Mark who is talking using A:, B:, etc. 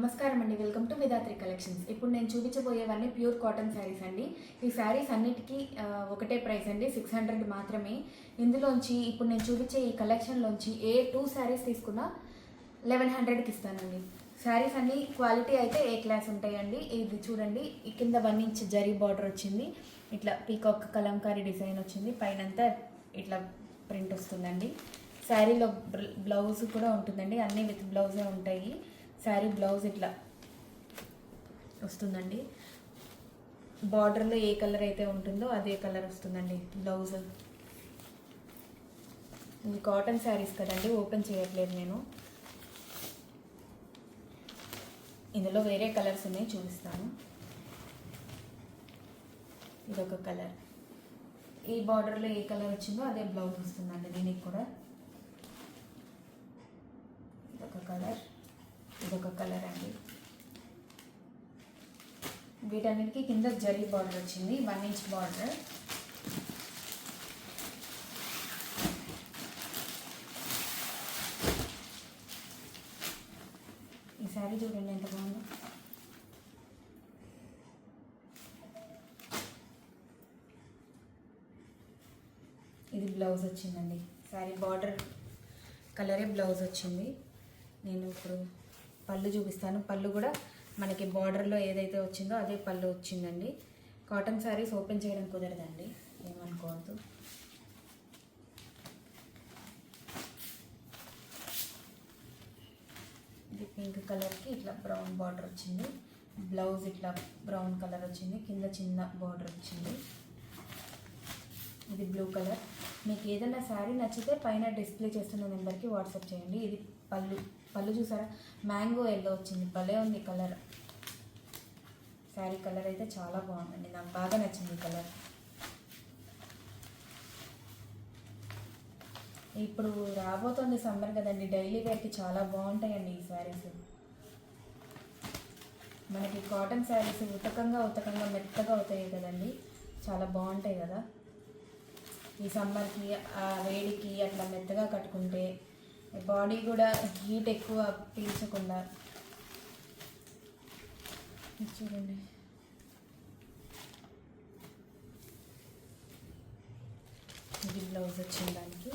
A: నమస్కారం అండి, welcome to వేదాత్రి collections. ఇప్పుడు నేను చూపించబోయేవన్నీ ప్యూర్ కాటన్ శారీస్ అండి. ఈ శారీస్ అన్నిటికీ ఒకటే ప్రైస్ అండి, 600 మాత్రమే. ఇందులోంచి ఇప్పుడు నేను చూపించే ఈ కలెక్షన్లోంచి ఏ 2 శారీస్ తీసుకున్నా 1100కి ఇస్తానండి. శారీస్ అన్ని క్వాలిటీ అయితే ఏ క్లాస్ ఉంటాయండి. ఇది చూడండి, ఈ కింద 1 ఇంచ్ జరీ బార్డర్ వచ్చింది, ఇట్లా పీకాక్ కలంకారీ డిజైన్ వచ్చింది, పైనంతా ఇట్లా ప్రింట్ వస్తుందండి. శారీలో బ్లౌజ్ కూడా ఉంటుందండి, అన్నీ విత్ బ్లౌజే ఉంటాయి. శారీ బ్లౌజ్ ఇట్లా వస్తుందండి, బార్డర్లో ఏ కలర్ అయితే ఉంటుందో అదే కలర్ వస్తుందండి బ్లౌజ్. ఇది కాటన్ శారీస్ కదండి, ఓపెన్ చేయట్లేదు నేను. ఇందులో వేరే కలర్స్ ఉన్నాయి, చూపిస్తాను. ఇదొక కలర్, ఈ బార్డర్లో ఏ కలర్ వచ్చిందో అదే బ్లౌజ్ వస్తుందండి దీనికి కూడా. ఇదొక కలర్, ఇదొక కలర్ అండి. వీటన్నిటికీ కింద జరీ బార్డర్ వచ్చింది, 1 ఇంచ్ బార్డర్. ఈ శారీ చూడండి ఎంత బాగుందో. ఇది బ్లౌజ్ వచ్చిందండి, శారీ బార్డర్ కలరే బ్లౌజ్ వచ్చింది. నేను ఇప్పుడు పళ్ళు చూపిస్తాను. పళ్ళు కూడా మనకి బార్డర్లో ఏదైతే వచ్చిందో అదే పళ్ళు వచ్చిందండి. కాటన్ శారీస్ ఓపెన్ చేయడం కుదరదండి, ఏమనుకోవద్దు. ఇది పింక్ కలర్కి ఇట్లా బ్రౌన్ బార్డర్ వచ్చింది, బ్లౌజ్ ఇట్లా బ్రౌన్ కలర్ వచ్చింది, కింద చిన్న బార్డర్ వచ్చింది. ఇది బ్లూ కలర్. మీకు ఏదైనా శారీ నచ్చితే పైన డిస్ప్లే చేస్తున్న నెంబర్కి వాట్సాప్ చేయండి. ఇది పళ్ళు, పళ్ళు చూసారా, మ్యాంగో ఎల్లో వచ్చింది, భలే ఉంది కలర్. శారీ కలర్ అయితే చాలా బాగుందండి, నాకు బాగా నచ్చింది ఈ కలర్. ఇప్పుడు రాబోతుంది సమ్మర్ కదండి, డైలీ వేర్కి చాలా బాగుంటాయండి ఈ శారీస్. మనకి కాటన్ శారీస్ ఉతకంగా మెత్తగా అవుతాయి కదండి, చాలా బాగుంటాయి కదా. ఈ సమ్మర్కి ఆ వేడికి అట్లా మెత్తగా కట్టుకుంటే బాడీ కూడా హీట్ ఎక్కువ పీల్చకుండా. చూడండి, ఇది బ్లౌజ్ వచ్చింది దానికి.